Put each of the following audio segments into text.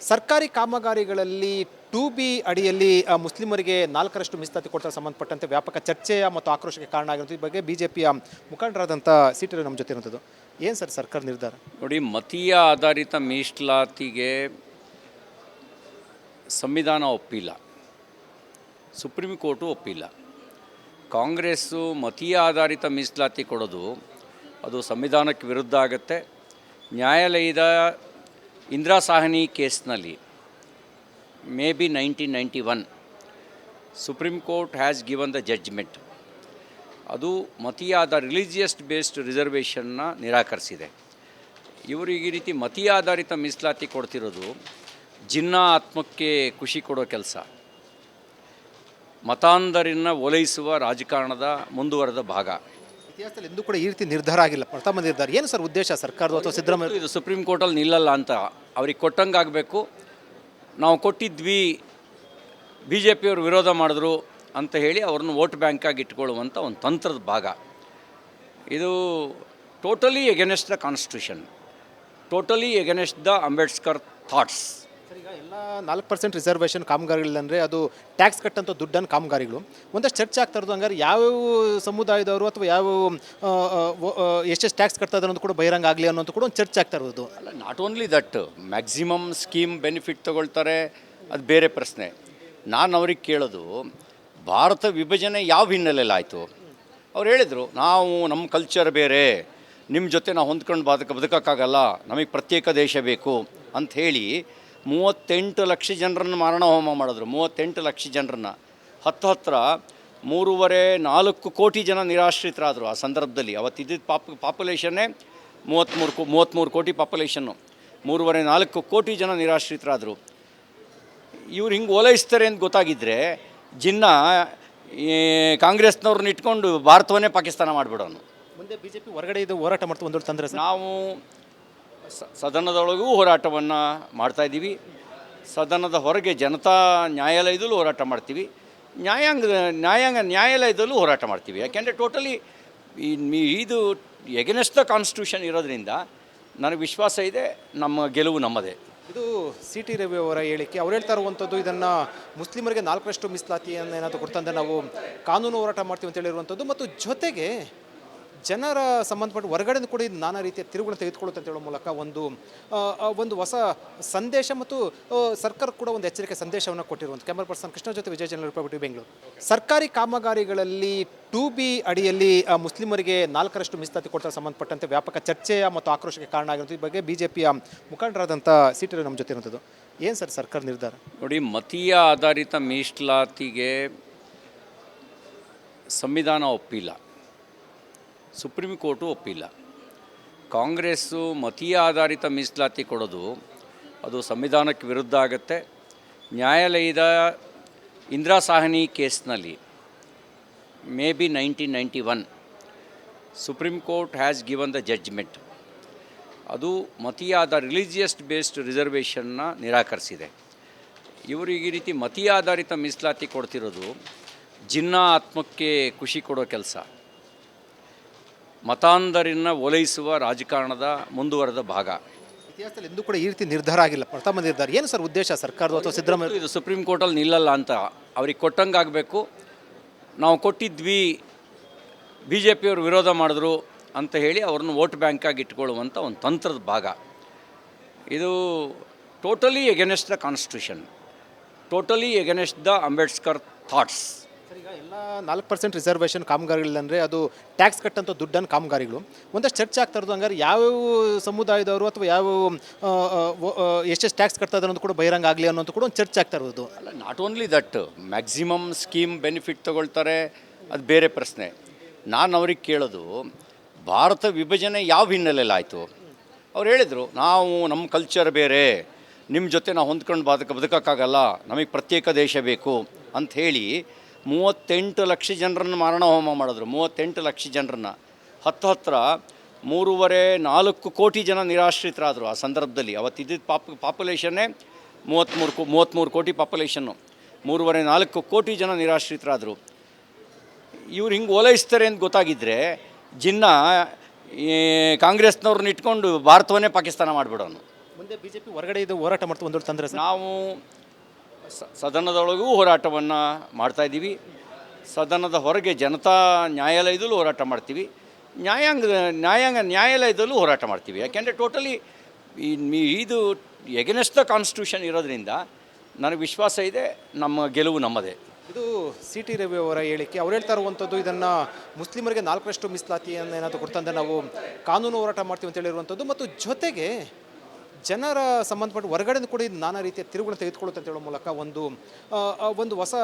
ಸರ್ಕಾರಿ ಕಾಮಗಾರಿಗಳಲ್ಲಿ 2B ಅಡಿಯಲ್ಲಿ ಮುಸ್ಲಿಮರಿಗೆ 4ರಷ್ಟು ಮೀಸಲಾತಿ ಕೊಡ್ತಾ ಸಂಬಂಧಪಟ್ಟಂತೆ ವ್ಯಾಪಕ ಚರ್ಚೆಯ ಮತ್ತು ಆಕ್ರೋಶಕ್ಕೆ ಕಾರಣ ಆಗಿರೋದು. ಈ ಬಗ್ಗೆ ಬಿಜೆಪಿಯ ಮುಖಂಡರಾದಂಥ ಸಿಟಿ ನಮ್ಮ ಜೊತೆ ಇರುವಂಥದ್ದು. ಏನು ಸರ್ ಸರ್ಕಾರ ನಿರ್ಧಾರ? ನೋಡಿ, ಮತೀಯ ಆಧಾರಿತ ಮೀಸಲಾತಿಗೆ ಸಂವಿಧಾನ ಒಪ್ಪಿಲ್ಲ, ಸುಪ್ರೀಂ ಕೋರ್ಟು ಒಪ್ಪಿಲ್ಲ. ಕಾಂಗ್ರೆಸ್ಸು ಮತೀಯ ಆಧಾರಿತ ಮೀಸಲಾತಿ ಕೊಡೋದು ಅದು ಸಂವಿಧಾನಕ್ಕೆ ವಿರುದ್ಧ ಆಗುತ್ತೆ. ನ್ಯಾಯಾಲಯದ ಇಂದಿರಾ ಸಾಹ್ನಿ ಕೇಸ್ನಲ್ಲಿ maybe 1991 supreme court has given the judgment. ಅದು ಮತೀಯ ರಿಲಿಜಿಯಸ್ ಬೇಸ್ಡ್ ರಿಸರ್ವೇಷನ್ನ ನಿರಾಕರಿಸಿದೆ. ಇವರು ಈ ರೀತಿ ಮತೀಯ ಆಧಾರಿತ ಮೀಸಲಾತಿ ಕೊಡ್ತಿರೋದು ಜಿನ್ನಾ ಆತ್ಮಕ್ಕೆ ಖುಷಿ ಕೊಡೋ ಕೆಲಸ, ಮತಾಂಧರನ್ನು ಓಲೈಸುವ ರಾಜಕಾರಣದ ಮುಂದುವರೆದ ಭಾಗ. ಇತಿಹಾಸದಲ್ಲಿ ಎಂದೂ ಕೂಡ ಈ ರೀತಿ ನಿರ್ಧಾರ ಆಗಿಲ್ಲ, ಪ್ರಥಮ ನಿರ್ಧಾರ. ಏನು ಸರ್ ಉದ್ದೇಶ ಸರ್ಕಾರದ ಅಥವಾ ಸಿದ್ದರಾಮಯ್ಯ? ಇದು ಸುಪ್ರೀಂ ಕೋರ್ಟಲ್ಲಿ ನಿಲ್ಲಲ್ಲ ಅಂತ ಅವ್ರಿಗೆ ಕೊಟ್ಟಂಗೆ ಆಗಬೇಕು. ನಾವು ಕೊಟ್ಟಿದ್ವಿ, ಬಿ ಜೆ ಪಿಯವರು ವಿರೋಧ ಮಾಡಿದ್ರು ಅಂತ ಹೇಳಿ ಅವ್ರನ್ನ ವೋಟ್ ಬ್ಯಾಂಕಾಗಿ ಇಟ್ಕೊಳ್ಳುವಂಥ ಒಂದು ತಂತ್ರದ ಭಾಗ ಇದು. Totally against the constitution, totally against the Ambedkar thoughts. ಈಗ ಎಲ್ಲ 4% ರಿಸರ್ವೇಷನ್ ಕಾಮಗಾರಿಗಳಂದರೆ ಅದು ಟ್ಯಾಕ್ಸ್ ಕಟ್ಟಂಥ ದುಡ್ಡನ್ನು ಕಾಮಗಾರಿಗಳು ಒಂದಷ್ಟು ಚರ್ಚೆ ಆಗ್ತಾ ಇರೋದು. ಹಂಗಾರೆ ಯಾವ್ಯಾವ ಸಮುದಾಯದವರು ಅಥವಾ ಯಾವ ಎಷ್ಟೆಷ್ಟು ಟ್ಯಾಕ್ಸ್ ಕಟ್ತಾ ಇದ್ದಾರೆ ಅನ್ನೋದು ಕೂಡ ಬಹಿರಂಗ ಆಗಲಿ ಅನ್ನೋದು ಕೂಡ ಒಂದು ಚರ್ಚೆ ಆಗ್ತಾ ಇರೋದು. ಅಲ್ಲ, not only that, maximum scheme benefit ತೊಗೊಳ್ತಾರೆ, ಅದು ಬೇರೆ ಪ್ರಶ್ನೆ. ನಾನು ಅವ್ರಿಗೆ ಕೇಳೋದು, ಭಾರತ ವಿಭಜನೆ ಯಾವ ಹಿನ್ನೆಲೆಯಲ್ಲಿ ಆಯಿತು? ಅವ್ರು ಹೇಳಿದರು, ನಾವು ನಮ್ಮ ಕಲ್ಚರ್ ಬೇರೆ, ನಿಮ್ಮ ಜೊತೆ ನಾವು ಹೊಂದ್ಕೊಂಡು ಬದುಕೋಕ್ಕಾಗಲ್ಲ, ನಮಗೆ ಪ್ರತ್ಯೇಕ ದೇಶ ಬೇಕು ಅಂತ ಹೇಳಿ 38 ಲಕ್ಷ ಜನರನ್ನು ಮಾರಣ ಹೋಮ ಮಾಡಿದ್ರು. 38 ಲಕ್ಷ ಜನರನ್ನು ಹತ್ತಿರ 3.5-4 ಕೋಟಿ ಜನ ನಿರಾಶ್ರಿತರಾದರು. ಆ ಸಂದರ್ಭದಲ್ಲಿ ಅವತ್ತಿದ್ದ ಪಾಪ್ಯುಲೇಷನ್ನೇ 33 ಕೋಟಿ ಪಾಪ್ಯುಲೇಷನ್ನು. 3.5-4 ಕೋಟಿ ಜನ ನಿರಾಶ್ರಿತರಾದರು. ಇವ್ರು ಹಿಂಗೆ ಓಲೈಸ್ತಾರೆ ಅಂತ ಗೊತ್ತಾಗಿದ್ದರೆ ಜಿನ್ನಾ ಕಾಂಗ್ರೆಸ್ನವ್ರನ್ನ ಇಟ್ಕೊಂಡು ಭಾರತವನ್ನೇ ಪಾಕಿಸ್ತಾನ ಮಾಡಿಬಿಡೋನು. ಮುಂದೆ ಬಿಜೆಪಿ ಹೊರಗಡೆ ಇದು ಹೋರಾಟ ಮಾಡ್ತಾ ಒಂದು ತಂದ್ರೆ ನಾವು ಸದನದೊಳಗೂ ಹೋರಾಟವನ್ನು ಮಾಡ್ತಾಯಿದ್ದೀವಿ, ಸದನದ ಹೊರಗೆ ಜನತಾ ನ್ಯಾಯಾಲಯದಲ್ಲೂ ಹೋರಾಟ ಮಾಡ್ತೀವಿ, ನ್ಯಾಯಾಲಯದಲ್ಲೂ ಹೋರಾಟ ಮಾಡ್ತೀವಿ. ಯಾಕೆಂದರೆ ಟೋಟಲಿ ಇದು ಎಗೇನೆಸ್ಟ್ ದ ಕಾನ್ಸ್ಟಿಟ್ಯೂಷನ್ ಇರೋದ್ರಿಂದ ನನಗೆ ವಿಶ್ವಾಸ ಇದೆ, ನಮ್ಮ ಗೆಲುವು ನಮ್ಮದೇ. ಇದು ಸಿ ಟಿ ರವಿ ಅವರ ಹೇಳಿಕೆ. ಅವ್ರು ಹೇಳ್ತಾ ಇರುವಂಥದ್ದು, ಇದನ್ನು ಮುಸ್ಲಿಮರಿಗೆ 4ರಷ್ಟು ಮೀಸಲಾತಿಯನ್ನು ಏನಾದರೂ ಕೊಡ್ತಂದರೆ ನಾವು ಕಾನೂನು ಹೋರಾಟ ಮಾಡ್ತೀವಿ ಅಂತ ಹೇಳಿರುವಂಥದ್ದು. ಮತ್ತು ಜೊತೆಗೆ ಜನರ ಸಂಬಂಧಪಟ್ಟ ಹೊರಗಡೆ ಕೂಡ ಇದು ನಾನಾ ರೀತಿಯ ತಿರುವುಗಳನ್ನು ತೆಗೆದುಕೊಳ್ಳುತ್ತೆ ಅಂತ ಹೇಳೋ ಮೂಲಕ ಒಂದು ಹೊಸ ಸಂದೇಶ ಮತ್ತು ಸರ್ಕಾರ ಕೂಡ ಒಂದು ಎಚ್ಚರಿಕೆ ಸಂದೇಶವನ್ನು ಕೊಟ್ಟಿರುವಂಥ. ಕ್ಯಾಮರಾ ಪರ್ಸನ್ ಕೃಷ್ಣ ಜೊತೆ ವಿಜಯ ಜನರಲ್ ರಿಪಬ್ಲಿಕ್ ಬೆಂಗಳೂರು. ಸರ್ಕಾರಿ ಕಾಮಗಾರಿಗಳಲ್ಲಿ 2B ಅಡಿಯಲ್ಲಿ ಮುಸ್ಲಿಮರಿಗೆ 4ರಷ್ಟು ಮೀಸಲಾತಿ ಕೊಡ್ತಾ ಸಂಬಂಧಪಟ್ಟಂತೆ ವ್ಯಾಪಕ ಚರ್ಚೆಯ ಮತ್ತು ಆಕ್ರೋಶಕ್ಕೆ ಕಾರಣ ಆಗಿರೋದು. ಈ ಬಗ್ಗೆ ಬಿಜೆಪಿಯ ಮುಖಂಡರಾದಂಥ ಸಿಟಿ ನಮ್ಮ ಜೊತೆ ಇರುವಂಥದ್ದು. ಏನು ಸರ್ ಸರ್ಕಾರ ನಿರ್ಧಾರ? ನೋಡಿ, ಮತೀಯ ಆಧಾರಿತ ಮೀಸಲಾತಿಗೆ ಸಂವಿಧಾನ ಒಪ್ಪಿಲ್ಲ, ಸುಪ್ರೀಂ ಕೋರ್ಟು ಒಪ್ಪಿಲ್ಲ. ಕಾಂಗ್ರೆಸ್ಸು ಮತೀಯ ಆಧಾರಿತ ಮೀಸಲಾತಿ ಕೊಡೋದು ಅದು ಸಂವಿಧಾನಕ್ಕೆ ವಿರುದ್ಧ ಆಗುತ್ತೆ. ನ್ಯಾಯಾಲಯದ ಇಂದಿರಾ ಸಾಹ್ನಿ ಕೇಸ್ನಲ್ಲಿ maybe 1991 supreme court has given the judgment. ಅದು ಮತೀಯ ರಿಲಿಜಿಯಸ್ ಬೇಸ್ಡ್ ರಿಸರ್ವೇಷನ್ನ ನಿರಾಕರಿಸಿದೆ. ಇವರು ಈ ರೀತಿ ಮತೀಯ ಆಧಾರಿತ ಮೀಸಲಾತಿ ಕೊಡ್ತಿರೋದು ಜಿನ್ನಾ ಆತ್ಮಕ್ಕೆ ಖುಷಿ ಕೊಡೋ ಕೆಲಸ, ಮತಾಂಧರನ್ನು ಓಲೈಸುವ ರಾಜಕಾರಣದ ಮುಂದುವರೆದ ಭಾಗ. ಇತಿಹಾಸದಲ್ಲಿ ಎಂದೂ ಕೂಡ ಈ ರೀತಿ ನಿರ್ಧಾರ ಆಗಿಲ್ಲ, ಪ್ರಥಮ ನಿರ್ಧಾರ. ಏನು ಸರ್ ಉದ್ದೇಶ ಸರ್ಕಾರದ ಅಥವಾ ಸಿದ್ದರಾಮಯ್ಯ? ಇದು ಸುಪ್ರೀಂ ಕೋರ್ಟಲ್ಲಿ ನಿಲ್ಲಲ್ಲ ಅಂತ ಅವ್ರಿಗೆ ಕೊಟ್ಟಂಗೆ ಆಗಬೇಕು. ನಾವು ಕೊಟ್ಟಿದ್ವಿ, ಬಿ ಜೆ ಪಿಯವರು ವಿರೋಧ ಮಾಡಿದ್ರು ಅಂತ ಹೇಳಿ ಅವ್ರನ್ನ ವೋಟ್ ಬ್ಯಾಂಕಾಗಿ ಇಟ್ಕೊಳ್ಳುವಂಥ ಒಂದು ತಂತ್ರದ ಭಾಗ ಇದು. Totally against the constitution, totally against the Ambedkar thoughts. ಈಗ ಎಲ್ಲ 4% ರಿಸರ್ವೇಷನ್ ಕಾಮಗಾರಿಗಳಂದರೆ ಅದು ಟ್ಯಾಕ್ಸ್ ಕಟ್ಟಂಥ ದುಡ್ಡನ್ನು ಕಾಮಗಾರಿಗಳು ಒಂದಷ್ಟು ಚರ್ಚೆ ಆಗ್ತಾ ಇರೋದು. ಹಂಗಾರೆ ಯಾವ್ಯಾವ ಸಮುದಾಯದವರು ಅಥವಾ ಯಾವ ಎಷ್ಟೆಷ್ಟು ಟ್ಯಾಕ್ಸ್ ಕಟ್ತಾ ಇದ್ದಾರೆ ಅನ್ನೋದು ಕೂಡ ಬಹಿರಂಗ ಆಗಲಿ ಅನ್ನೋದು ಕೂಡ ಒಂದು ಚರ್ಚೆ ಆಗ್ತಾ ಇರೋದು. ಅಲ್ಲ, not only that, maximum scheme benefit ತೊಗೊಳ್ತಾರೆ, ಅದು ಬೇರೆ ಪ್ರಶ್ನೆ. ನಾನು ಅವ್ರಿಗೆ ಕೇಳೋದು, ಭಾರತ ವಿಭಜನೆ ಯಾವ ಹಿನ್ನೆಲೆಯಲ್ಲಿ ಆಯಿತು? ಅವ್ರು ಹೇಳಿದರು, ನಾವು ನಮ್ಮ ಕಲ್ಚರ್ ಬೇರೆ, ನಿಮ್ಮ ಜೊತೆ ನಾವು ಹೊಂದ್ಕೊಂಡು ಬದುಕೋಕ್ಕಾಗಲ್ಲ, ನಮಗೆ ಪ್ರತ್ಯೇಕ ದೇಶ ಬೇಕು ಅಂತ ಹೇಳಿ 38 ಲಕ್ಷ ಜನರನ್ನು ಮಾರಣ ಹೋಮ ಮಾಡಿದ್ರು. 38 ಲಕ್ಷ ಜನರನ್ನು ಹತ್ತಿರ 3.5-4 ಕೋಟಿ ಜನ ನಿರಾಶ್ರಿತರಾದರು. ಆ ಸಂದರ್ಭದಲ್ಲಿ ಅವತ್ತಿದ್ದ ಪಾಪ್ಯುಲೇಷನ್ನೇ 33 ಕೋಟಿ ಪಾಪ್ಯುಲೇಷನ್ನು. 3.5-4 ಕೋಟಿ ಜನ ನಿರಾಶ್ರಿತರಾದರು. ಇವ್ರು ಹಿಂಗೆ ಓಲೈಸ್ತಾರೆ ಅಂತ ಗೊತ್ತಾಗಿದ್ದರೆ ಜಿನ್ನಾ ಕಾಂಗ್ರೆಸ್ನವ್ರನ್ನ ಇಟ್ಕೊಂಡು ಭಾರತವನ್ನೇ ಪಾಕಿಸ್ತಾನ ಮಾಡಿಬಿಡೋನು. ಮುಂದೆ ಬಿಜೆಪಿ ಹೊರಗಡೆ ಇದು ಹೋರಾಟ ಮಾಡ್ತಾ ಒಂದು ತಂದ್ರೆ ಸರ್. ನಾವು ಸದನದೊಳಗೂ ಹೋರಾಟವನ್ನು ಮಾಡ್ತಾಯಿದ್ದೀವಿ, ಸದನದ ಹೊರಗೆ ಜನತಾ ನ್ಯಾಯಾಲಯದಲ್ಲೂ ಹೋರಾಟ ಮಾಡ್ತೀವಿ, ನ್ಯಾಯಾಲಯದಲ್ಲೂ ಹೋರಾಟ ಮಾಡ್ತೀವಿ. ಯಾಕೆಂದರೆ ಟೋಟಲಿ ಇದು ಎಗನೆಸ್ಟ್ ದ ಕಾನ್ಸ್ಟಿಟ್ಯೂಷನ್ ಇರೋದ್ರಿಂದ ನನಗೆ ವಿಶ್ವಾಸ ಇದೆ ನಮ್ಮ ಗೆಲುವು ನಮ್ಮದೇ. ಇದು ಸಿ ಟಿ ರವಿ ಅವರ ಹೇಳಿಕೆ. ಅವ್ರು ಹೇಳ್ತಾ ಇರುವಂಥದ್ದು ಇದನ್ನು ಮುಸ್ಲಿಮರಿಗೆ 4% ಮೀಸಲಾತಿಯನ್ನು ಏನಾದರೂ ಕೊಡ್ತಂದರೆ ನಾವು ಕಾನೂನು ಹೋರಾಟ ಮಾಡ್ತೀವಿ ಅಂತ ಹೇಳಿರುವಂಥದ್ದು, ಮತ್ತು ಜೊತೆಗೆ ಜನರ ಸಂಬಂಧಪಟ್ಟ ಹೊರಗಡೆ ಕೂಡ ಇದು ನಾನಾ ರೀತಿಯ ತಿರುವುಗಳನ್ನು ತೆಗೆದುಕೊಳ್ಳುತ್ತೆ ಅಂತ ಹೇಳೋ ಮೂಲಕ ಒಂದು ಹೊಸ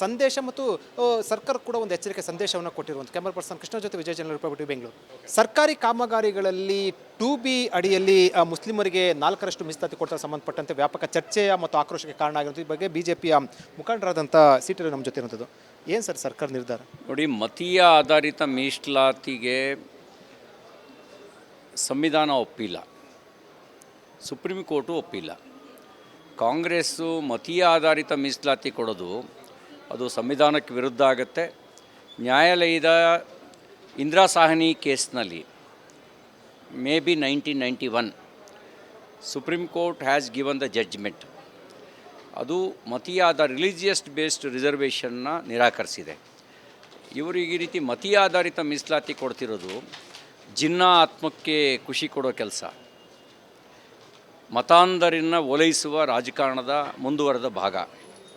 ಸಂದೇಶ ಮತ್ತು ಸರ್ಕಾರ ಕೂಡ ಒಂದು ಎಚ್ಚರಿಕೆ ಸಂದೇಶವನ್ನು ಕೊಟ್ಟಿರುವಂಥ. ಕ್ಯಾಮರಾ ಪರ್ಸನ್ ಕೃಷ್ಣ ಜೊತೆ ವಿಜಯ ಜನರಲ್ ರಿಪಬ್ಲಿಕ್ ಬೆಂಗಳೂರು. ಸರ್ಕಾರಿ ಕಾಮಗಾರಿಗಳಲ್ಲಿ 2B ಅಡಿಯಲ್ಲಿ ಮುಸ್ಲಿಮರಿಗೆ 4% ಮೀಸಲಾತಿ ಕೊಡ್ತಾ ಸಂಬಂಧಪಟ್ಟಂತೆ ವ್ಯಾಪಕ ಚರ್ಚೆಯ ಮತ್ತು ಆಕ್ರೋಶಕ್ಕೆ ಕಾರಣ ಆಗಿರೋದು. ಈ ಬಗ್ಗೆ ಬಿಜೆಪಿಯ ಮುಖಂಡರಾದಂಥ ಸಿಟಿ ನಮ್ಮ ಜೊತೆ ಇರುವಂಥದ್ದು. ಏನು ಸರ್ ಸರ್ಕಾರ ನಿರ್ಧಾರ? ನೋಡಿ, ಮತೀಯ ಆಧಾರಿತ ಮೀಸಲಾತಿಗೆ ಸಂವಿಧಾನ ಒಪ್ಪಿಲ್ಲ, ಸುಪ್ರೀಂ ಕೋರ್ಟು ಒಪ್ಪಿಲ್ಲ. ಕಾಂಗ್ರೆಸ್ಸು ಮತೀಯ ಆಧಾರಿತ ಮೀಸಲಾತಿ ಕೊಡೋದು ಅದು ಸಂವಿಧಾನಕ್ಕೆ ವಿರುದ್ಧ ಆಗುತ್ತೆ. ನ್ಯಾಯಾಲಯದ ಇಂದಿರಾ ಸಾಹ್ನಿ ಕೇಸ್ನಲ್ಲಿ maybe 1991 supreme court has given the judgment. ಅದು ಮತೀಯ ರಿಲಿಜಿಯಸ್ ಬೇಸ್ಡ್ ರಿಸರ್ವೇಷನ್ನ ನಿರಾಕರಿಸಿದೆ. ಇವರು ಈ ರೀತಿ ಮತೀಯ ಆಧಾರಿತ ಮೀಸಲಾತಿ ಕೊಡ್ತಿರೋದು ಜಿನ್ನಾ ಆತ್ಮಕ್ಕೆ ಖುಷಿ ಕೊಡೋ ಕೆಲಸ, ಮತಾಂಧರನ್ನ ಓಲೈಸುವ ರಾಜಕಾರಣದ ಮುಂದುವರೆದ ಭಾಗ.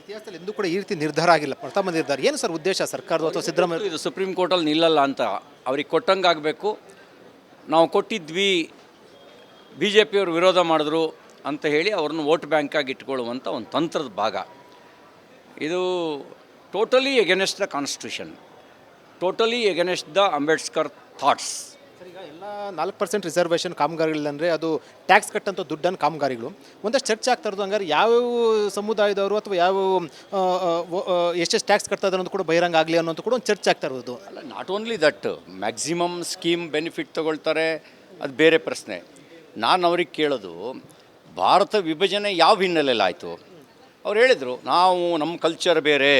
ಇತಿಹಾಸದಲ್ಲಿ ಎಂದೂ ಕೂಡ ಈ ರೀತಿ ನಿರ್ಧಾರ ಆಗಿಲ್ಲ, ಪ್ರಥಮ ನಿರ್ಧಾರ. ಏನು ಸರ್ ಉದ್ದೇಶ ಸರ್ಕಾರದ ಅಥವಾ ಸಿದ್ದರಾಮಯ್ಯ? ಇದು ಸುಪ್ರೀಂ ಕೋರ್ಟಲ್ಲಿ ನಿಲ್ಲಲ್ಲ ಅಂತ ಅವ್ರಿಗೆ ಕೊಟ್ಟಂಗೆ ಆಗಬೇಕು. ನಾವು ಕೊಟ್ಟಿದ್ವಿ, ಬಿ ಜೆ ಪಿಯವರು ವಿರೋಧ ಮಾಡಿದ್ರು ಅಂತ ಹೇಳಿ ಅವ್ರನ್ನ ವೋಟ್ ಬ್ಯಾಂಕಾಗಿ ಇಟ್ಕೊಳ್ಳುವಂಥ ಒಂದು ತಂತ್ರದ ಭಾಗ ಇದು. Totally against the constitution, totally against the Ambedkar thoughts. Sir, ಈಗ ಎಲ್ಲ 4% ರಿಸರ್ವೇಷನ್ ಕಾಮಗಾರಿಗಳಂದರೆ ಅದು ಟ್ಯಾಕ್ಸ್ ಕಟ್ಟಂಥ ದುಡ್ಡನ್ನು ಕಾಮಗಾರಿಗಳು ಒಂದಷ್ಟು ಚರ್ಚೆ ಆಗ್ತಾ ಇರೋದು. ಹಂಗಾರೆ ಯಾವ್ಯಾವ ಸಮುದಾಯದವರು ಅಥವಾ ಯಾವ ಎಷ್ಟೆಷ್ಟು ಟ್ಯಾಕ್ಸ್ ಕಟ್ತಾ ಇದ್ದಾರೆ ಅನ್ನೋದು ಕೂಡ ಬಹಿರಂಗ ಆಗಲಿ ಅನ್ನೋದು ಕೂಡ ಒಂದು ಚರ್ಚೆ ಆಗ್ತಾ ಇರೋದು. ಅಲ್ಲ, not only that, maximum scheme benefit ತೊಗೊಳ್ತಾರೆ, ಅದು ಬೇರೆ ಪ್ರಶ್ನೆ. ನಾನು ಅವ್ರಿಗೆ ಕೇಳೋದು, ಭಾರತ ವಿಭಜನೆ ಯಾವ ಹಿನ್ನೆಲೆಯಲ್ಲಿ ಆಯಿತು? ಅವ್ರು ಹೇಳಿದರು, ನಾವು ನಮ್ಮ ಕಲ್ಚರ್ ಬೇರೆ,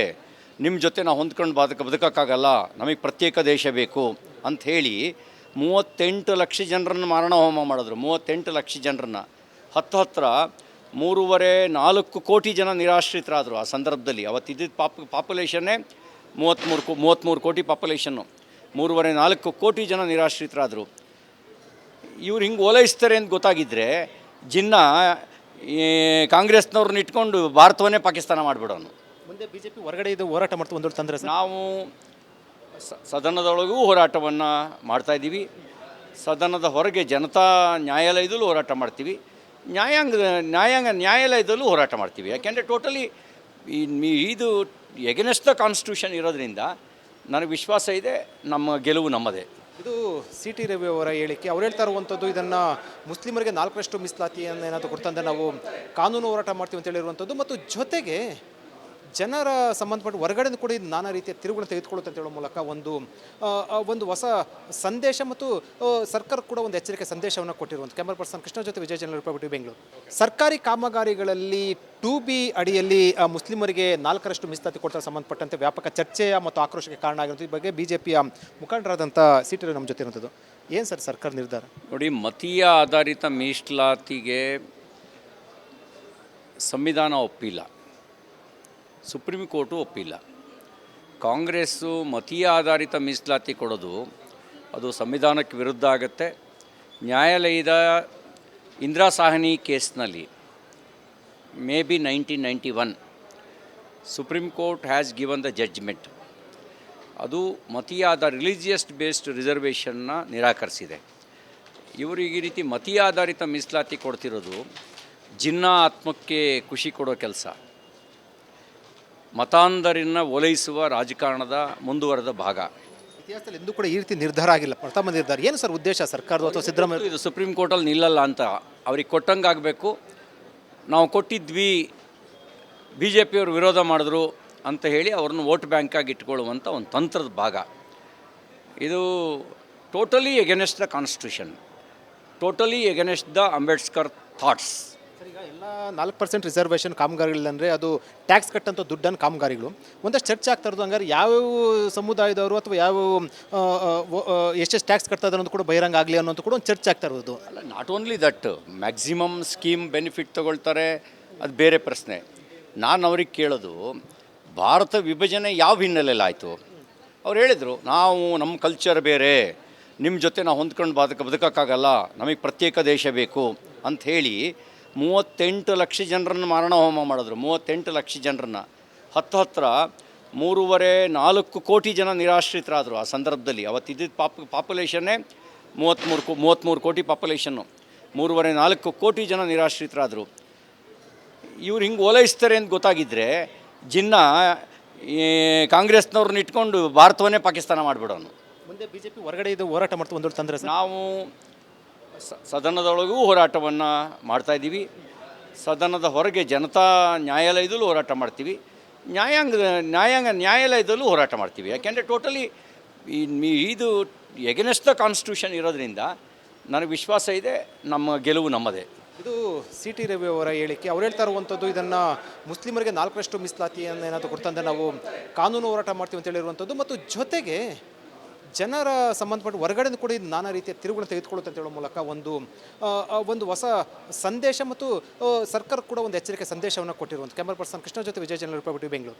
ನಿಮ್ಮ ಜೊತೆ ನಾವು ಹೊಂದ್ಕೊಂಡು ಬದುಕೋಕ್ಕಾಗಲ್ಲ, ನಮಗೆ ಪ್ರತ್ಯೇಕ ದೇಶ ಬೇಕು ಅಂತ ಹೇಳಿ 38 ಲಕ್ಷ ಜನರನ್ನು ಮಾರಣ ಹೋಮ ಮಾಡಿದ್ರು. 38 ಲಕ್ಷ ಜನರನ್ನು ಹತ್ತಿರ 3.5-4 ಕೋಟಿ ಜನ ನಿರಾಶ್ರಿತರಾದರು. ಆ ಸಂದರ್ಭದಲ್ಲಿ ಅವತ್ತಿದ್ದ ಪಾಪ್ಯುಲೇಷನ್ನೇ 33 ಕೋಟಿ ಪಾಪ್ಯುಲೇಷನ್ನು. 3.5-4 ಕೋಟಿ ಜನ ನಿರಾಶ್ರಿತರಾದರು. ಇವ್ರು ಹಿಂಗೆ ಓಲೈಸ್ತಾರೆ ಅಂತ ಗೊತ್ತಾಗಿದ್ದರೆ ಜಿನ್ನಾ ಕಾಂಗ್ರೆಸ್ನವ್ರನ್ನ ಇಟ್ಕೊಂಡು ಭಾರತವನ್ನೇ ಪಾಕಿಸ್ತಾನ ಮಾಡಿಬಿಡೋನು. ಮುಂದೆ ಬಿಜೆಪಿ ಹೊರಗಡೆ ಇದು ಹೋರಾಟ ಮಾಡ್ತಾ ಒಂದು ತಂದ್ರೆ ಸರ್. ನಾವು ಸದನದೊಳಗೂ ಹೋರಾಟವನ್ನು ಮಾಡ್ತಾಯಿದ್ದೀವಿ, ಸದನದ ಹೊರಗೆ ಜನತಾ ನ್ಯಾಯಾಲಯದಲ್ಲೂ ಹೋರಾಟ ಮಾಡ್ತೀವಿ, ನ್ಯಾಯಾಲಯದಲ್ಲೂ ಹೋರಾಟ ಮಾಡ್ತೀವಿ. ಯಾಕೆಂದರೆ ಟೋಟಲಿ ಇದು ಎಗನೆಸ್ಟ್ ದ ಕಾನ್ಸ್ಟಿಟ್ಯೂಷನ್ ಇರೋದ್ರಿಂದ ನನಗೆ ವಿಶ್ವಾಸ ಇದೆ ನಮ್ಮ ಗೆಲುವು ನಮ್ಮದೇ. ಇದು ಸಿ ಟಿ ರವಿ ಅವರ ಹೇಳಿಕೆ. ಅವ್ರು ಹೇಳ್ತಾ ಇರುವಂಥದ್ದು ಇದನ್ನು ಮುಸ್ಲಿಮರಿಗೆ 4% ಮೀಸಲಾತಿಯನ್ನು ಏನಾದರೂ ಕೊಡ್ತಂದರೆ ನಾವು ಕಾನೂನು ಹೋರಾಟ ಮಾಡ್ತೀವಿ ಅಂತ ಹೇಳಿರುವಂಥದ್ದು, ಮತ್ತು ಜೊತೆಗೆ ಜನರ ಸಂಬಂಧಪಟ್ಟ ಹೊರಗಡೆ ಕೂಡ ಇದು ನಾನಾ ರೀತಿಯ ತಿರುವುಗಳನ್ನು ತೆಗೆದುಕೊಳ್ಳುತ್ತೆ ಅಂತ ಹೇಳೋ ಮೂಲಕ ಒಂದು ಹೊಸ ಸಂದೇಶ ಮತ್ತು ಸರ್ಕಾರ ಕೂಡ ಒಂದು ಎಚ್ಚರಿಕೆ ಸಂದೇಶವನ್ನು ಕೊಟ್ಟಿರುವಂಥ. ಕ್ಯಾಮರಾ ಪರ್ಸನ್ ಕೃಷ್ಣ ಜೊತೆ ವಿಜಯ ಜನರಲ್ ರಿಪಬ್ಲಿಕ್ ಬೆಂಗಳೂರು. ಸರ್ಕಾರಿ ಕಾಮಗಾರಿಗಳಲ್ಲಿ 2B ಅಡಿಯಲ್ಲಿ ಮುಸ್ಲಿಮರಿಗೆ 4% ಮೀಸಲಾತಿ ಕೊಡ್ತಾ ಸಂಬಂಧಪಟ್ಟಂತೆ ವ್ಯಾಪಕ ಚರ್ಚೆಯ ಮತ್ತು ಆಕ್ರೋಶಕ್ಕೆ ಕಾರಣ ಆಗಿರೋದು. ಈ ಬಗ್ಗೆ ಬಿಜೆಪಿಯ ಮುಖಂಡರಾದಂಥ ಸಿಟಿ ನಮ್ಮ ಜೊತೆ ಇರುವಂಥದ್ದು. ಏನು ಸರ್ ಸರ್ಕಾರ ನಿರ್ಧಾರ? ನೋಡಿ, ಮತೀಯ ಆಧಾರಿತ ಮೀಸಲಾತಿಗೆ ಸಂವಿಧಾನ ಒಪ್ಪಿಲ್ಲ, ಸುಪ್ರೀಂ ಕೋರ್ಟು ಒಪ್ಪಿಲ್ಲ. ಕಾಂಗ್ರೆಸ್ಸು ಮತೀಯ ಆಧಾರಿತ ಮೀಸಲಾತಿ ಕೊಡೋದು ಅದು ಸಂವಿಧಾನಕ್ಕೆ ವಿರುದ್ಧ ಆಗುತ್ತೆ. ನ್ಯಾಯಾಲಯದ ಇಂದಿರಾ ಸಾಹ್ನಿ ಕೇಸ್ನಲ್ಲಿ maybe 1991 supreme court has given the judgment. ಅದು ಮತೀಯ ರಿಲಿಜಿಯಸ್ ಬೇಸ್ಡ್ ರಿಸರ್ವೇಷನ್ನ ನಿರಾಕರಿಸಿದೆ. ಇವರು ಈ ರೀತಿ ಮತೀಯ ಆಧಾರಿತ ಮೀಸಲಾತಿ ಕೊಡ್ತಿರೋದು ಜಿನ್ನಾ ಆತ್ಮಕ್ಕೆ ಖುಷಿ ಕೊಡೋ ಕೆಲಸ, ಮತಾಂಧರನ್ನ ಓಲೈಸುವ ರಾಜಕಾರಣದ ಮುಂದುವರೆದ ಭಾಗ. ಇತಿಹಾಸದಲ್ಲಿ ಎಂದೂ ಕೂಡ ಈ ರೀತಿ ನಿರ್ಧಾರ ಆಗಿಲ್ಲ, ಪ್ರಥಮ ನಿರ್ಧಾರ. ಏನು ಸರ್ ಉದ್ದೇಶ ಸರ್ಕಾರದ ಅಥವಾ ಸಿದ್ದರಾಮಯ್ಯ? ಇದು ಸುಪ್ರೀಂ ಕೋರ್ಟಲ್ಲಿ ನಿಲ್ಲಲ್ಲ ಅಂತ ಅವ್ರಿಗೆ ಕೊಟ್ಟಂಗೆ ಆಗಬೇಕು. ನಾವು ಕೊಟ್ಟಿದ್ವಿ, ಬಿ ಜೆ ಪಿಯವರು ವಿರೋಧ ಮಾಡಿದ್ರು ಅಂತ ಹೇಳಿ ಅವ್ರನ್ನ ವೋಟ್ ಬ್ಯಾಂಕಾಗಿ ಇಟ್ಕೊಳ್ಳುವಂಥ ಒಂದು ತಂತ್ರದ ಭಾಗ ಇದು. Totally against the constitution, totally against the Ambedkar thoughts. Sir, ಈಗ ಎಲ್ಲ 4% ರಿಸರ್ವೇಷನ್ ಕಾಮಗಾರಿಗಳಂದರೆ ಅದು ಟ್ಯಾಕ್ಸ್ ಕಟ್ಟಂಥ ದುಡ್ಡನ್ನು ಕಾಮಗಾರಿಗಳು ಒಂದಷ್ಟು ಚರ್ಚೆ ಆಗ್ತಾ ಇರೋದು. ಹಂಗಾರೆ ಯಾವ್ಯಾವ ಸಮುದಾಯದವರು ಅಥವಾ ಯಾವ ಎಷ್ಟೆಷ್ಟು ಟ್ಯಾಕ್ಸ್ ಕಟ್ತಾ ಇದ್ದಾರೆ ಅನ್ನೋದು ಕೂಡ ಬಹಿರಂಗ ಆಗಲಿ ಅನ್ನೋದು ಕೂಡ ಒಂದು ಚರ್ಚೆ ಆಗ್ತಾ ಇರೋದು. ಅಲ್ಲ, not only that, maximum scheme benefit ತಗೊಳ್ತಾರೆ, ಅದು ಬೇರೆ ಪ್ರಶ್ನೆ. ನಾನು ಅವ್ರಿಗೆ ಕೇಳೋದು, ಭಾರತ ವಿಭಜನೆ ಯಾವ ಹಿನ್ನೆಲೆಯಲ್ಲಿ ಆಯಿತು? ಅವ್ರು ಹೇಳಿದರು, ನಾವು ನಮ್ಮ ಕಲ್ಚರ್ ಬೇರೆ, ನಿಮ್ಮ ಜೊತೆ ನಾವು ಹೊಂದ್ಕೊಂಡು ಬದುಕೋಕ್ಕಾಗಲ್ಲ, ನಮಗೆ ಪ್ರತ್ಯೇಕ ದೇಶ ಬೇಕು ಅಂತ ಹೇಳಿ 38 ಲಕ್ಷ ಜನರನ್ನು ಮಾರಣ ಹೋಮ ಮಾಡಿದ್ರು. 38 ಲಕ್ಷ ಜನರನ್ನು ಹತ್ತಿರ 3.5-4 ಕೋಟಿ ಜನ ನಿರಾಶ್ರಿತರಾದರು. ಆ ಸಂದರ್ಭದಲ್ಲಿ ಅವತ್ತಿದ್ದ ಪಾಪ್ಯುಲೇಷನ್ನೇ 33 ಕೋಟಿ ಪಾಪ್ಯುಲೇಷನ್ನು. 3.5-4 ಕೋಟಿ ಜನ ನಿರಾಶ್ರಿತರಾದರು. ಇವ್ರು ಹಿಂಗೆ ಓಲೈಸ್ತಾರೆ ಅಂತ ಗೊತ್ತಾಗಿದ್ದರೆ ಜಿನ್ನ ಕಾಂಗ್ರೆಸ್ನವ್ರನ್ನ ಇಟ್ಕೊಂಡು ಭಾರತವನ್ನೇ ಪಾಕಿಸ್ತಾನ ಮಾಡಿಬಿಡೋನು. ಮುಂದೆ ಬಿಜೆಪಿ ಹೊರಗಡೆ ಇದು ಹೋರಾಟ ಮಾಡ್ತಾ ಒಂದು ತಂದ್ರೆ ನಾವು ಸದನದೊಳಗೂ ಹೋರಾಟವನ್ನು ಮಾಡ್ತಾಯಿದ್ದೀವಿ, ಸದನದ ಹೊರಗೆ ಜನತಾ ನ್ಯಾಯಾಲಯದಲ್ಲೂ ಹೋರಾಟ ಮಾಡ್ತೀವಿ, ನ್ಯಾಯಾಲಯದಲ್ಲೂ ಹೋರಾಟ ಮಾಡ್ತೀವಿ. ಯಾಕೆಂದರೆ ಟೋಟಲಿ ಇದು ಎಗನೆಸ್ಟ್ ದ ಕಾನ್ಸ್ಟಿಟ್ಯೂಷನ್ ಇರೋದ್ರಿಂದ ನನಗೆ ವಿಶ್ವಾಸ ಇದೆ, ನಮ್ಮ ಗೆಲುವು ನಮ್ಮದೇ. ಇದು ಸಿ ಟಿ ರವಿ ಅವರ ಹೇಳಿಕೆ. ಅವ್ರು ಹೇಳ್ತಾ ಇರುವಂಥದ್ದು ಇದನ್ನು ಮುಸ್ಲಿಮರಿಗೆ 4% ಮೀಸಲಾತಿಯನ್ನು ಏನಾದರೂ ಕೊಡ್ತಂದರೆ ನಾವು ಕಾನೂನು ಹೋರಾಟ ಮಾಡ್ತೀವಿ ಅಂತ ಹೇಳಿರುವಂಥದ್ದು, ಮತ್ತು ಜೊತೆಗೆ ಜನರ ಸಂಬಂಧಪಟ್ಟ ಹೊರಗಡೆ ಕೂಡ ಇದು ನಾನಾ ರೀತಿಯ ತಿರುವುಗಳನ್ನು ತೆಗೆದುಕೊಳ್ಳುತ್ತೆ ಅಂತ ಹೇಳೋ ಮೂಲಕ ಒಂದು ಹೊಸ ಸಂದೇಶ ಮತ್ತು ಸರ್ಕಾರ ಕೂಡ ಒಂದು ಎಚ್ಚರಿಕೆ ಸಂದೇಶವನ್ನು ಕೊಟ್ಟಿರುವಂಥ. ಕ್ಯಾಮರಾ ಪರ್ಸನ್ ಕೃಷ್ಣ ಜೊತೆ ವಿಜಯ ಜನರಲ್ ರಿಪಬ್ಲಿಕ್ ಬೆಂಗಳೂರು.